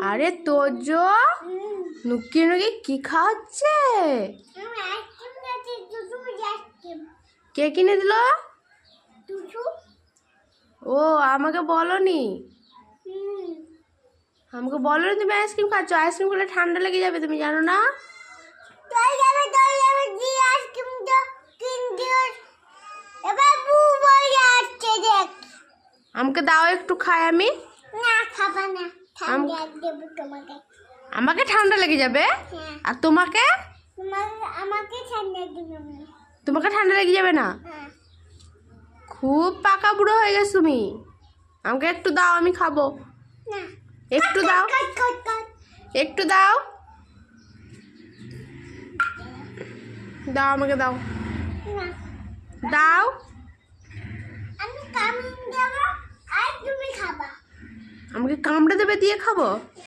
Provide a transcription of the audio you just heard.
আরে তোজো নুকি নুকি কি খাচ্ছে? কে কিনে দিল? ও আমাকে বলনি, আমাকে বলনি তুমি আইসক্রিম খাচ্ছ। আইসক্রিম খেলে ঠান্ডা লেগে যাবে, তুমি জানো না? আমাকে দাও একটু খাই আমি। আমাকে ঠান্ডা লেগে যাবে আর তোমাকে? তোমাকে ঠান্ডা লেগে যাবে না? খুব পাকা বুড়ো হয়ে গেছো তুমি। আমাকে একটু দাও, আমি খাবো। একটু দাও, একটু দাও, দাও আমাকে দাও, দাও। আমাকে কামড়ে দেবে দিয়ে খাবো?